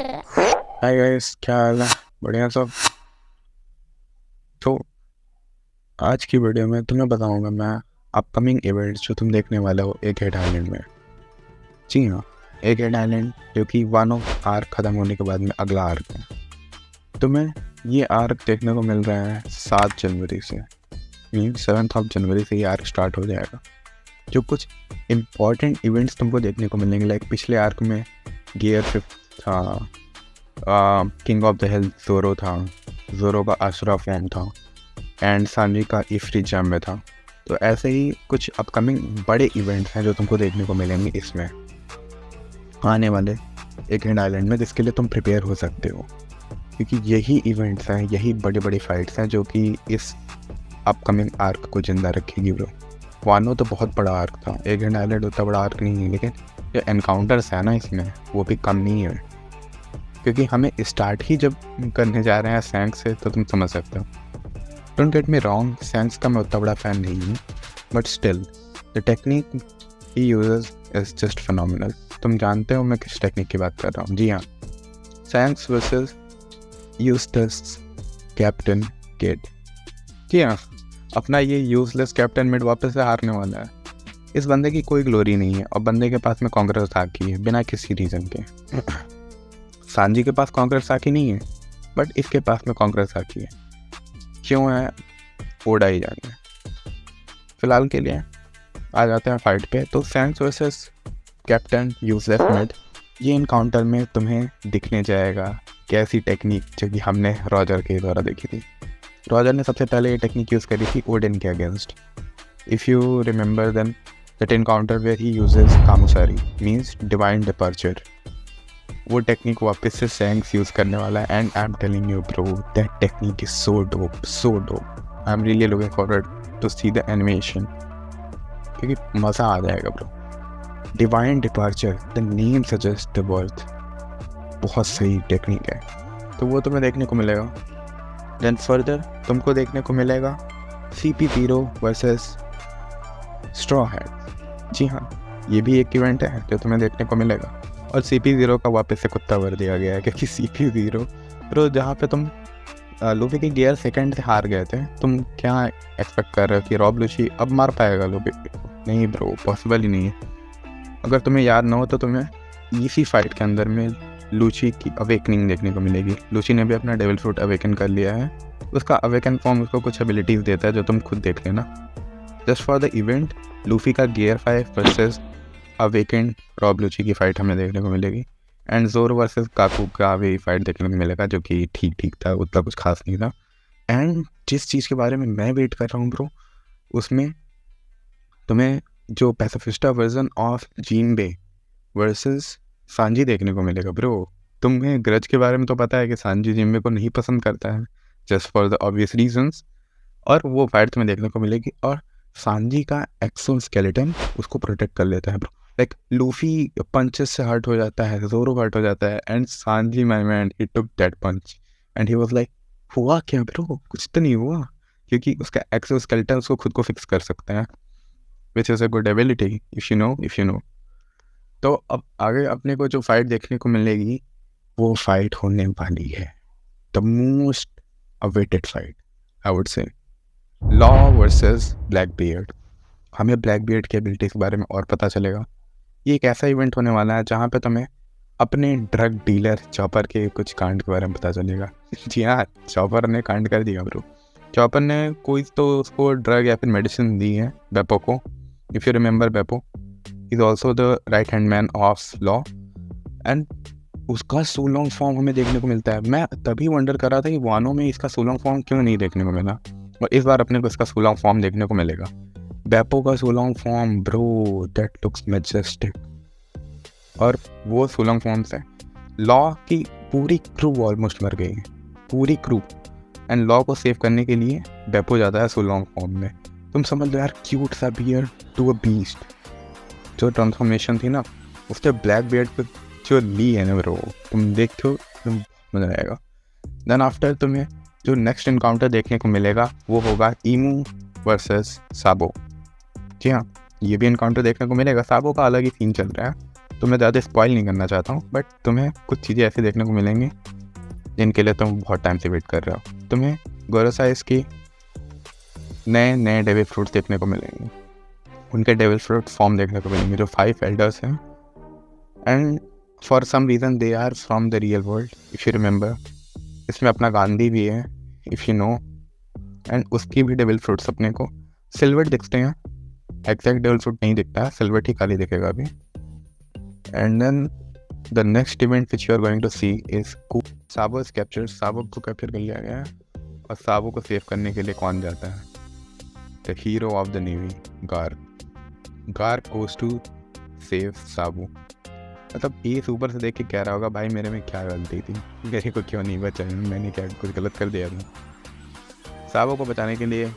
Hi guys, क्या हाल है? बढ़िया सब। तो आज की वीडियो में तुम्हें बताऊंगा मैं अपकमिंग इवेंट्स जो तुम देखने वाले हो एक हेड आइलैंड में। जी हाँ, एक हेड आइलैंड जो कि वन ऑफ आर्क ख़त्म होने के बाद में अगला आर्क है। तुम्हें ये आर्क देखने को मिल रहा है 7 जनवरी से, मीन 7 जनवरी से ये आर्क स्टार्ट हो जाएगा। जो कुछ इम्पॉर्टेंट इवेंट्स तुमको देखने को मिलेंगे, लाइक पिछले आर्क में गियर 5 था, किंग ऑफ द हिल जोरो था, जोरो का आसुरा फॉर्म था, एंड सांजी का इफ्री जैम में था। तो ऐसे ही कुछ अपकमिंग बड़े इवेंट्स हैं जो तुमको देखने को मिलेंगे इसमें आने वाले एक हैंड आइलैंड में, जिसके लिए तुम प्रिपेयर हो सकते हो, क्योंकि यही इवेंट्स हैं, यही बड़ी बड़ी फाइट्स हैं जो कि इस अपकमिंग आर्क को जिंदा रखेगी ब्रो। वानो तो बहुत बड़ा आर्क था, एक हैंड आइलैंड उतना बड़ा आर्क नहीं है, लेकिन जो एनकाउंटर्स है ना इसमें वो भी कम नहीं है, क्योंकि हमें स्टार्ट ही जब करने जा रहे हैं सैंक से, तो तुम समझ सकते हो। डोंट गेट मी रॉन्ग, सैंक्स का मैं उतना बड़ा फ़ैन नहीं हूँ, but still the technique he uses is just phenomenal. तुम जानते हो मैं किस टेक्निक की बात कर रहा हूँ। जी हाँ, सैंक्स वर्सेस यूजलेस कैप्टन किड। जी हाँ, अपना ये यूजलेस कैप्टन मिड वापस से हारने वाला है। इस बंदे की कोई ग्लोरी नहीं है और बंदे के पास में कांग्रेस साकी है बिना किसी रीज़न के। सांजी के पास कांग्रेस साकी नहीं है, बट इसके पास में कांग्रेस साकी है। क्यों है ओडा ही जाने। फिलहाल के लिए आ जाते हैं फाइट पे। तो सैंक्स वर्सेस कैप्टन यूजलेस मिड, ये इनकाउंटर में तुम्हें दिखने जाएगा कैसी टेक्निक जो कि हमने रॉजर के द्वारा देखी थी। रॉजर ने सबसे पहले ये टेक्निक यूज़ करी थी ओडिन के against. If you remember then that encounter where he uses कामुसारी मीन्स डिवाइन डिपर्चर, वो टेक्निक वापस से सैंक्स यूज़ करने वाला है। And I am telling you bro, that technique is so dope, so dope. I am really looking forward to see the animation, क्योंकि मज़ा आ जाएगा bro. Divine departure, the name suggest the worth, बहुत सही technique है। तो वो तुम्हें देखने को मिलेगा। देन फर्दर तुमको देखने को मिलेगा CP0 वर्सेस स्ट्रॉ हैट। जी हाँ, ये भी एक इवेंट है जो तुम्हें देखने को मिलेगा। और CP0 का वापस से कुत्ता भर दिया गया है, क्योंकि CP0 ब्रो, जहाँ पे तुम लूफी के गियर सेकंड से हार गए थे, तुम क्या एक्सपेक्ट कर रहे हो कि रॉब लूची अब मार पाएगा लूफी? नहीं ब्रो, पॉसिबल ही नहीं है। अगर तुम्हें याद ना हो तो तुम्हें इसी फाइट के अंदर में लूची की अवेकनिंग देखने को मिलेगी। लूची ने भी अपना डेविल फ्रूट अवेकन कर लिया है। उसका अवेकन फॉर्म उसको कुछ एबिलिटीज़ देता है जो तुम खुद देख लेना। Just for the event, Luffy का गियर 5 वर्सेस अवेकेंड रॉब लूची की फ़ाइट हमें देखने को मिलेगी। एंड जोर वर्सेस काकू का भी फाइट देखने को मिलेगा, जो कि ठीक ठीक था, उतना कुछ खास नहीं था। एंड जिस चीज़ के बारे में मैं वेट कर रहा हूँ ब्रो, उसमें तुम्हें जो Pacifista version of Jinbe versus Sanji देखने को मिलेगा ब्रो। तुम्हें ग्रज के बारे में तो पता है कि सांजी जिनबे को नहीं पसंद करता है, just for the obvious reasons. और वो फाइट तुम्हें देखने को मिलेगी, और सांजी का एक्सोस्केलेटन उसको प्रोटेक्ट कर लेता है ब्रो। लाइक लूफी पंचेस से हर्ट हो जाता है, जोरो हर्ट हो जाता है, and Sanji my man he took that punch and he was like, हुआ क्या ब्रो? कुछ तो नहीं हुआ, क्योंकि उसका एक्सोस्केलेटन उसको खुद को फिक्स कर सकता है, which is a good ability if you know. तो अब आगे अपने को जो फाइट देखने को मिलेगी, वो फाइट होने वाली है the most awaited fight, I would say, law versus black beard. हमें ब्लैक बियर्ड की एबिलिटी के बारे में और पता चलेगा। ये एक ऐसा इवेंट होने वाला है जहाँ पे तुम्हें अपने ड्रग डीलर चॉपर के कुछ कांड के बारे में पता चलेगा। जी हाँ, चॉपर ने कांड कर दिया ब्रो। चॉपर ने कोई तो उसको ड्रग या फिर मेडिसिन दी है बेपो को। If you remember, Bepo is also the right hand man of Law, and उसका सोलोंग फॉर्म हमें देखने को मिलता है। मैं तभी वंडर कर रहा था कि वानो में इसका सोलोंग फॉर्म क्यों नहीं देखने को मिला, और इस बार अपने को इसका सोलोंग फॉर्म देखने को मिलेगा। बेपो का Solang form bro, that looks majestic. और वो सोलोंग फॉर्म से लॉ की पूरी क्रू ऑलमोस्ट मर गई है, पूरी क्रू। एंड लॉ को सेव करने के लिए बेपो जाता है सोलोंग फॉर्म में। तुम समझ लो यार, क्यूट सा बियर टू अ बीस्ट। जो ट्रांसफॉर्मेशन थी ना उससे ब्लैक बियर्ड पे जो ली है ना ब्रो, तुम देखो तुम मजा आएगा। देन आफ्टर तुम्हें जो नेक्स्ट इनकाउंटर देखने को मिलेगा वो होगा ईमू वर्सेस साबो। जी हाँ, ये भी इनकाउंटर देखने को मिलेगा। साबो का अलग ही सीन चल रहा है, तो मैं ज़्यादा स्पॉइल नहीं करना चाहता हूँ, बट तुम्हें कुछ चीज़ें ऐसी देखने को मिलेंगी जिनके लिए तुम बहुत टाइम से वेट कर रहे हो। तुम्हें गोरोसाइज की नए नए डेविल फ्रूट्स देखने को मिलेंगे, उनके डेविल फ्रूट फॉर्म देखने को मिलेंगे जो 5 एल्डर्स हैं, and for some reason they are from the real world, if you remember. इसमें अपना गांधी भी है, इफ़ यू नो, एंड उसकी भी डेविल फ्रूट्स अपने को सिल्वर दिखते हैं। एग्जैक्ट डेविल फ्रूट नहीं दिखता है, सिल्वर ही खाली दिखेगा अभी। And then the next event which you are going to see is Sabo is captured. Sabo को कैप्चर कर लिया गया है, और साबो को सेव करने के लिए कौन जाता है? The hero of the navy, Garp. Garp goes to save Sabo. मतलब ये ऊपर से देख के कह रहा होगा, भाई मेरे में क्या गलती थी, मेरे को क्यों नहीं बचाया, मैंने क्या कुछ गलत कर दिया था? साबो को बचाने के लिए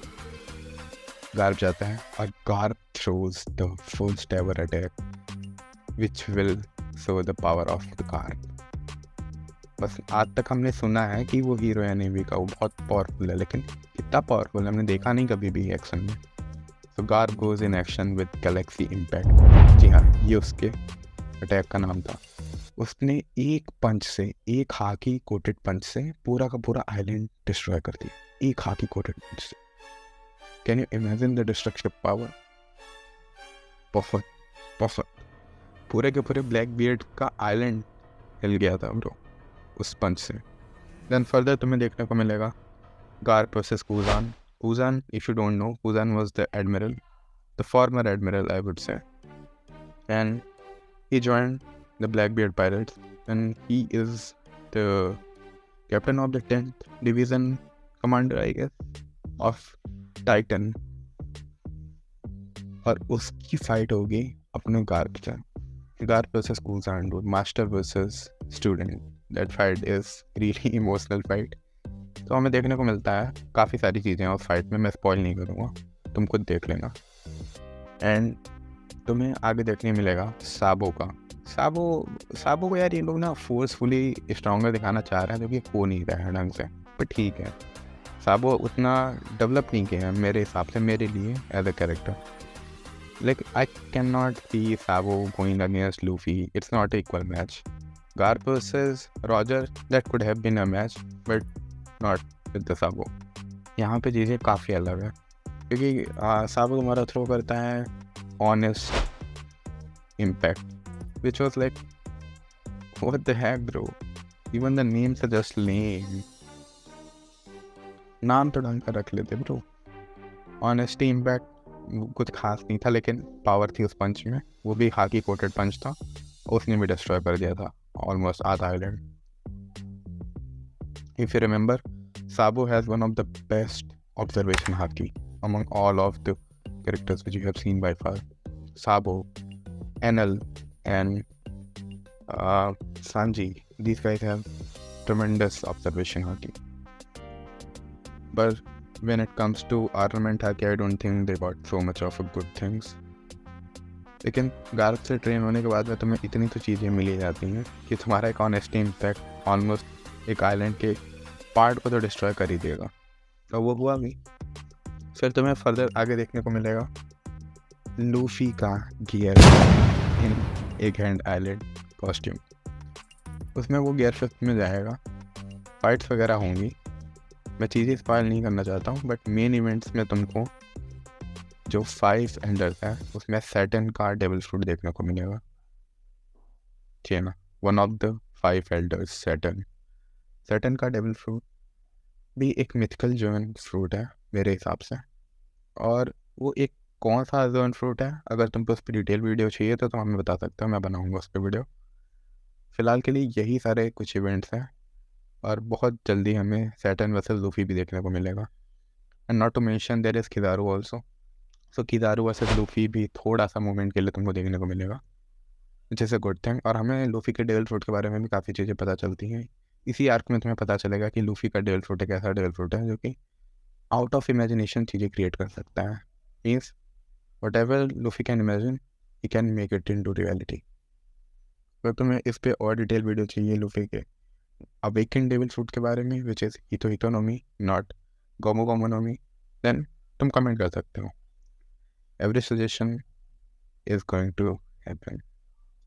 गार्क जाता है, और Garp throws the first ever attack which will show the power of the Garp. बस आज तक हमने सुना है कि वो हीरो या नेवी का वो बहुत पावरफुल है, लेकिन कितना पावरफुल हमने देखा नहीं कभी भी एक्शन में। तो Garp goes in action with galaxy impact. जी हाँ, ये उसके अटैक का नाम था। उसने एक पंच से, एक हाकी कोटेड पंच से पूरा का पूरा आइलैंड डिस्ट्रॉय कर दिया, एक हाकी कोटेड पंच से। Can you imagine the destructive power? बहुत बहुत, पूरे के पूरे ब्लैक बियर्ड का आइलैंड हिल गया था ब्रो उस पंच से। देन फर्दर तुम्हें देखने को मिलेगा Garp versus Kuzan. Kuzan, if you don't know, Kuzan was the admiral, the former admiral, I would say, and he joined the Blackbeard Pirates, and he is the captain of the 10th Division commander, I guess, of Titan. और उसकी fight होगी अपने Garp से। Garp versus Kuzan, master versus student. That fight is really emotional fight. तो हमें देखने को मिलता है काफ़ी सारी चीज़ें उस फाइट में, मैं स्पॉइल नहीं करूँगा, तुम खुद देख लेना। एंड तुम्हें आगे देखने मिलेगा साबो का। साबो को यार ये लोग ना फोर्सफुली स्ट्रॉन्गर दिखाना चाह रहे हैं, जो कि हो नहीं रहा है ढंग से, पर ठीक है। साबो उतना डेवलप नहीं किया है मेरे हिसाब से, मेरे लिए as a character. Like I can not see Sabo going against Luffy, it's not equal match. Garp versus Roger, that could have been a match, but not with the Sabo. यहाँ पे चीज़ें काफ़ी अलग है, क्योंकि साबो तुम्हारा थ्रो करता है honest impact, which was like, what the heck bro, even the names are just lame, नाम तो ढंग का रख लेते ब्रो। ऑनेस्टी इम्पैक्ट कुछ खास नहीं था, लेकिन पावर थी उस पंच में, वो भी हाकी कोटेड पंच था, उसने भी डिस्ट्रॉय कर दिया था ऑलमोस्ट आधा island. If you remember, Sabo has one of the best observation haki among all of the characters which you have seen by far. Sabo, Enel, and Sanji, these guys have tremendous observation haki. But when it comes to armament haki, I don't think they got so much of a good things. लेकिन गार्क से train होने के बाद में तुम्हें इतनी तो चीज़ें मिल ही जाती हैं कि तुम्हारा एक ऑनेस्टी इम्पैक्ट ऑलमोस्ट एक आइलैंड के पार्ट को तो डिस्ट्रॉय कर ही देगा, और वो हुआ भी। फिर तुम्हें फर्दर आगे देखने को मिलेगा लूफी का गियर इन एक हैंड आइलैंड कॉस्ट्यूम। उसमें वो गियर शिफ्ट में जाएगा, फाइट्स वगैरह होंगी। मैं चीज़ें स्पॉइल नहीं करना चाहता हूँ, बट मेन इवेंट्स में तुमको जो 5 एंडर्स है उसमें सैटर्न का डेविल फ्रूट देखने को मिलेगा। ठीक है ना, one of the 5 elders Saturn का डेविल फ्रूट भी एक मिथिकल जोन फ्रूट है मेरे हिसाब से। और वो एक कौन सा जोन फ्रूट है, अगर तुमको उस पर डिटेल वीडियो चाहिए तो हमें बता सकते हो, मैं बनाऊंगा उस पर वीडियो। फ़िलहाल के लिए यही सारे कुछ इवेंट्स हैं, और बहुत जल्दी हमें सैटर्न वर्सेस लूफी भी देखने को मिलेगा। And not to mention there is Kizaru also. So Kizaru versus Luffy भी थोड़ा सा मूवमेंट के लिए तुमको देखने को मिलेगा, जैसे गुड थिंग। और हमें लूफी के डेविल फ्रूट के बारे में भी काफ़ी चीज़ें पता चलती हैं। इसी आर्क में तुम्हें पता चलेगा कि लूफी का डेविल फ्रूट एक ऐसा डेविल फ्रूट है जो कि आउट ऑफ इमेजिनेशन चीज़ें क्रिएट कर सकता है। Means whatever Luffy can imagine, he can make it into reality. अगर तुम्हें इस पे और डिटेल वीडियो चाहिए लूफी के अवेकन डेविल फ्रूट के बारे में, which is Hito Hito no Mi, not Gomu Gomu no Mi, then तुम कमेंट कर सकते हो। Every suggestion is going to happen.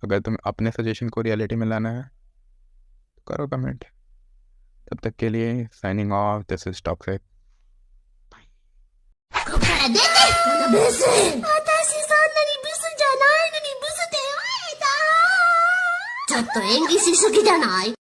अगर तुम्हें अपने सजेशन को रियलिटी में लाना है तो करो कमेंट। तब तक के लिए signing off, this is Toxic. ここから出てこのブス私そんなにブスじゃないのにブスって言われたちょっと演技しすぎじゃない